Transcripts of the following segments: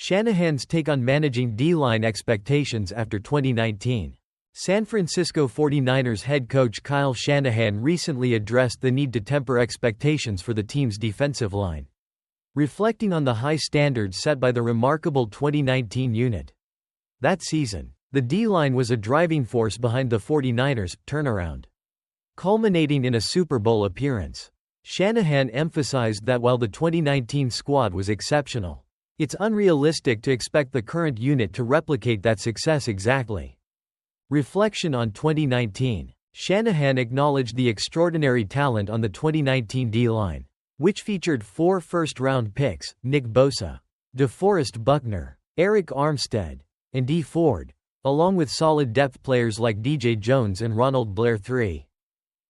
Shanahan's take on managing D-line expectations after 2019. San Francisco 49ers head coach Kyle Shanahan recently addressed the need to temper expectations for the team's defensive line, reflecting on the high standards set by the remarkable 2019 unit. That season, the D-line was a driving force behind the 49ers' turnaround, culminating in a Super Bowl appearance. Shanahan emphasized that while the 2019 squad was exceptional, it's unrealistic to expect the current unit to replicate that success exactly. Reflection on 2019. Shanahan acknowledged the extraordinary talent on the 2019 D-line, which featured 4 first-round picks: Nick Bosa, DeForest Buckner, Eric Armstead, and Dee Ford, along with solid depth players like DJ Jones and Ronald Blair III.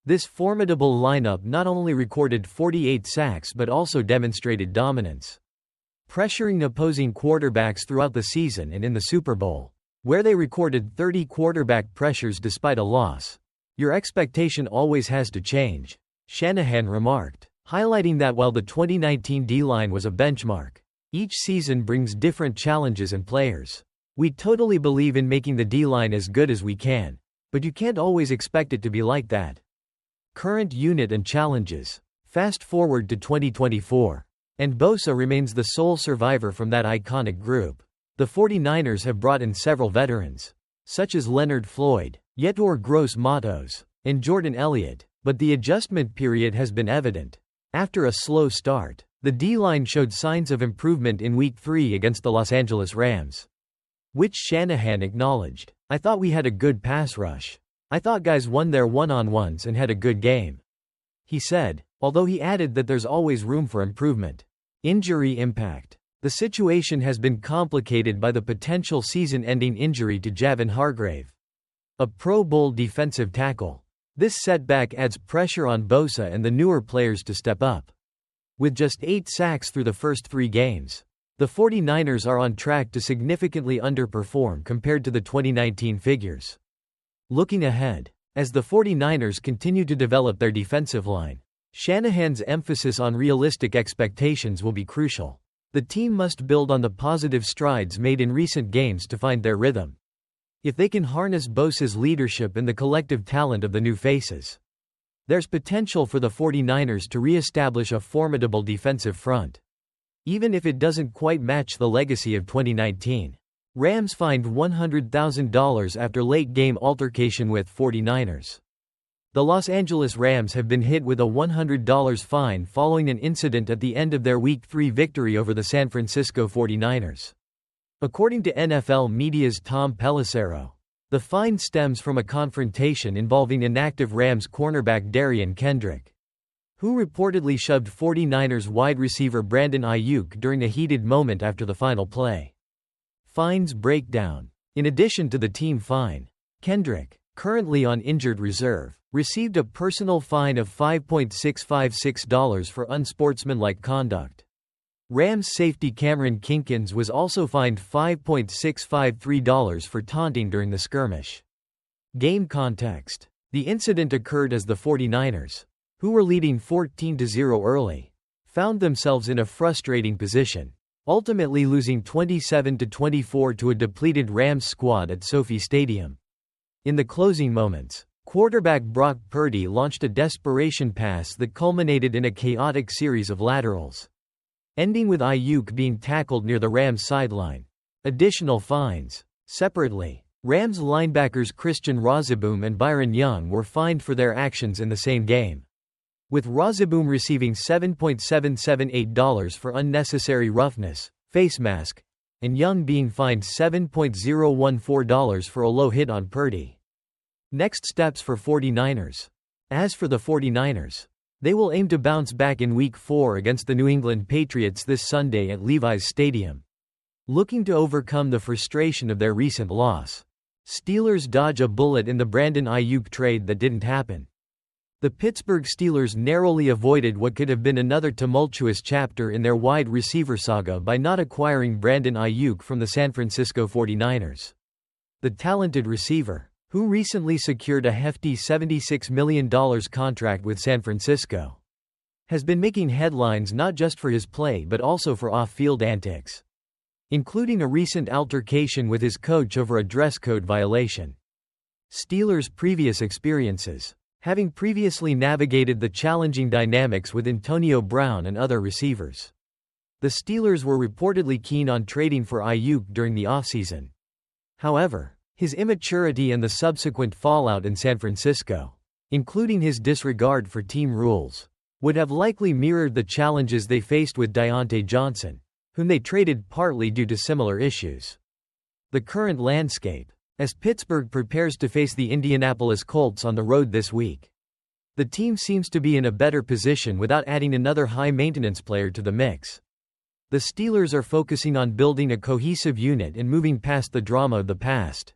This formidable lineup not only recorded 48 sacks but also demonstrated dominance, pressuring opposing quarterbacks throughout the season and in the Super Bowl, where they recorded 30 quarterback pressures despite a loss. Your expectation always has to change, Shanahan remarked, highlighting that while the 2019 D-line was a benchmark, each season brings different challenges and players. We totally believe in making the D-line as good as we can, but you can't always expect it to be like that. Current unit and challenges. Fast forward to 2024, and Bosa remains the sole survivor from that iconic group. The 49ers have brought in several veterans, such as Leonard Floyd, Yetur Gross-Matos, and Jordan Elliott, but the adjustment period has been evident. After a slow start, the D-line showed signs of improvement in Week 3 against the Los Angeles Rams, which Shanahan acknowledged. "I thought we had a good pass rush. I thought guys won their one-on-ones and had a good game," he said, although he added that there's always room for improvement. Injury impact. The situation has been complicated by the potential season-ending injury to Javon Hargrave, a Pro Bowl defensive tackle. This setback adds pressure on Bosa and the newer players to step up. With just 8 sacks through the first 3 games, the 49ers are on track to significantly underperform compared to the 2019 figures. Looking ahead, as the 49ers continue to develop their defensive line, Shanahan's emphasis on realistic expectations will be crucial. The team must build on the positive strides made in recent games to find their rhythm. If they can harness Bosa's leadership and the collective talent of the new faces, there's potential for the 49ers to re-establish a formidable defensive front, even if it doesn't quite match the legacy of 2019. Rams fined $100,000 after late-game altercation with 49ers. The Los Angeles Rams have been hit with a $100 fine following an incident at the end of their Week 3 victory over the San Francisco 49ers. According to NFL Media's Tom Pelissero, the fine stems from a confrontation involving inactive Rams cornerback Darian Kendrick, who reportedly shoved 49ers wide receiver Brandon Aiyuk during a heated moment after the final play. Fines breakdown. In addition to the team fine, Kendrick, currently on injured reserve, received a personal fine of $5.656 for unsportsmanlike conduct. Rams safety Cameron Kinkins was also fined $5.653 for taunting during the skirmish. Game context. The incident occurred as the 49ers, who were leading 14-0 early, found themselves in a frustrating position, ultimately losing 27-24 to a depleted Rams squad at SoFi Stadium. In the closing moments, quarterback Brock Purdy launched a desperation pass that culminated in a chaotic series of laterals, ending with Aiyuk being tackled near the Rams sideline. Additional fines. Separately, Rams linebackers Christian Rozeboom and Byron Young were fined for their actions in the same game, with Rozeboom receiving $7.778 for unnecessary roughness, face mask, and Young being fined $7.014 for a low hit on Purdy. Next steps for 49ers. As for the 49ers, they will aim to bounce back in Week 4 against the New England Patriots this Sunday at Levi's Stadium, looking to overcome the frustration of their recent loss. Steelers dodge a bullet in the Brandon Aiyuk trade that didn't happen. The Pittsburgh Steelers narrowly avoided what could have been another tumultuous chapter in their wide receiver saga by not acquiring Brandon Aiyuk from the San Francisco 49ers. The talented receiver, who recently secured a hefty $76 million contract with San Francisco, has been making headlines not just for his play but also for off-field antics. including a recent altercation with his coach over a dress code violation. Steelers' previous experiences. Having previously navigated the challenging dynamics with Antonio Brown and other receivers, the Steelers were reportedly keen on trading for Aiyuk during the offseason. However, his immaturity and the subsequent fallout in San Francisco, including his disregard for team rules, would have likely mirrored the challenges they faced with Diontae Johnson, whom they traded partly due to similar issues. The current landscape. As Pittsburgh prepares to face the Indianapolis Colts on the road this week, the team seems to be in a better position without adding another high-maintenance player to the mix. The Steelers are focusing on building a cohesive unit and moving past the drama of the past.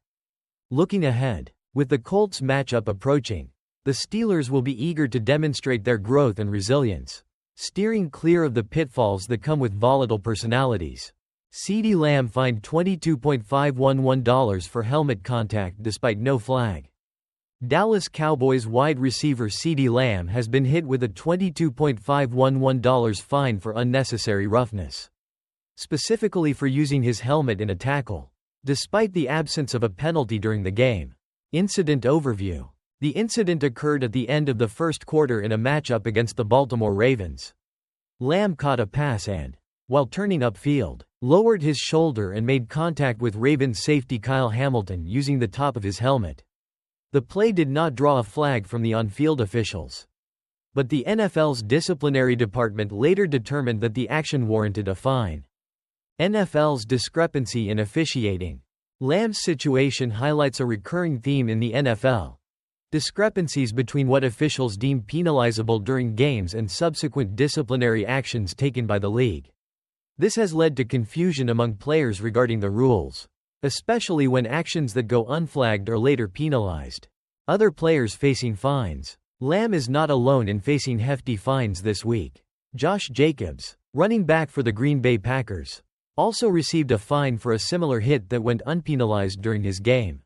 Looking ahead, with the Colts matchup approaching, the Steelers will be eager to demonstrate their growth and resilience, steering clear of the pitfalls that come with volatile personalities. CeeDee Lamb fined $22.511 for helmet contact despite no flag. Dallas Cowboys wide receiver CeeDee Lamb has been hit with a $22.511 fine for unnecessary roughness, specifically for using his helmet in a tackle, despite the absence of a penalty during the game. Incident overview. The incident occurred at the end of the first quarter in a matchup against the Baltimore Ravens. Lamb caught a pass and, while turning upfield, lowered his shoulder and made contact with Ravens safety Kyle Hamilton using the top of his helmet. The play did not draw a flag from the on-field officials, but the NFL's disciplinary department later determined that the action warranted a fine. NFL's discrepancy in officiating. Lamb's situation highlights a recurring theme in the NFL: discrepancies between what officials deem penalizable during games and subsequent disciplinary actions taken by the league. This has led to confusion among players regarding the rules, especially when actions that go unflagged are later penalized. Other players facing fines. Lamb is not alone in facing hefty fines this week. Josh Jacobs, running back for the Green Bay Packers, also received a fine for a similar hit that went unpenalized during his game.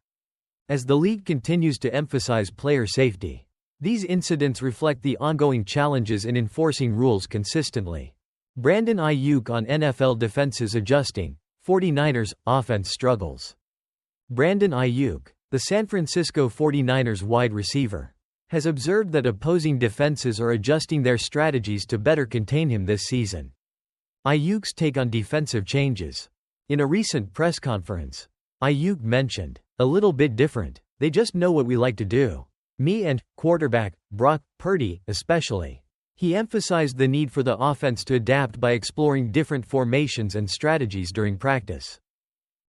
As the league continues to emphasize player safety, these incidents reflect the ongoing challenges in enforcing rules consistently. Brandon Aiyuk on NFL defenses adjusting. 49ers offense struggles. Brandon Aiyuk, the San Francisco 49ers wide receiver, has observed that opposing defenses are adjusting their strategies to better contain him this season. Aiyuk's take on defensive changes. In a recent press conference, Aiyuk mentioned, "A little bit different. They just know what we like to do. Me and quarterback Brock Purdy especially." He emphasized the need for the offense to adapt by exploring different formations and strategies during practice.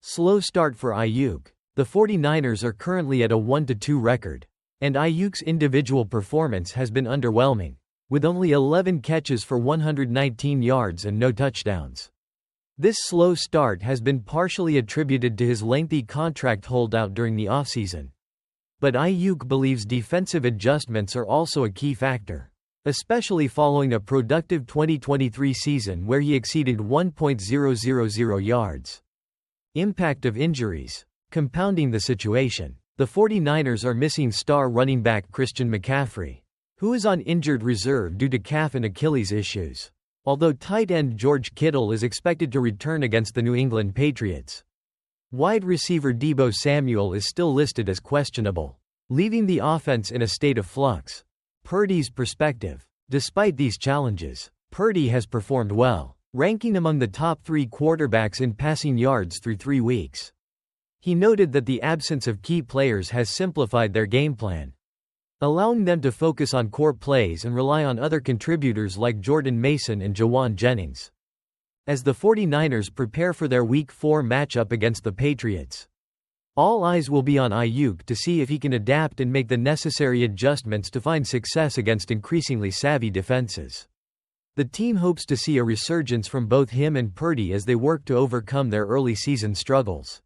Slow start for Aiyuk. The 49ers are currently at a 1-2 record, and Aiyuk's individual performance has been underwhelming, with only 11 catches for 119 yards and no touchdowns. This slow start has been partially attributed to his lengthy contract holdout during the offseason. But Aiyuk believes defensive adjustments are also a key factor, especially following a productive 2023 season where he exceeded 1.000 yards. Impact of injuries. Compounding the situation, the 49ers are missing star running back Christian McCaffrey, who is on injured reserve due to calf and Achilles issues, although tight end George Kittle is expected to return against the New England Patriots. Wide receiver Deebo Samuel is still listed as questionable, leaving the offense in a state of flux. Purdy's perspective. Despite these challenges, Purdy has performed well, ranking among the top 3 quarterbacks in passing yards through 3 weeks. He noted that the absence of key players has simplified their game plan, allowing them to focus on core plays and rely on other contributors like Jordan Mason and Jawan Jennings. As the 49ers prepare for their Week 4 matchup against the Patriots, all eyes will be on Aiyuk to see if he can adapt and make the necessary adjustments to find success against increasingly savvy defenses. The team hopes to see a resurgence from both him and Purdy as they work to overcome their early season struggles.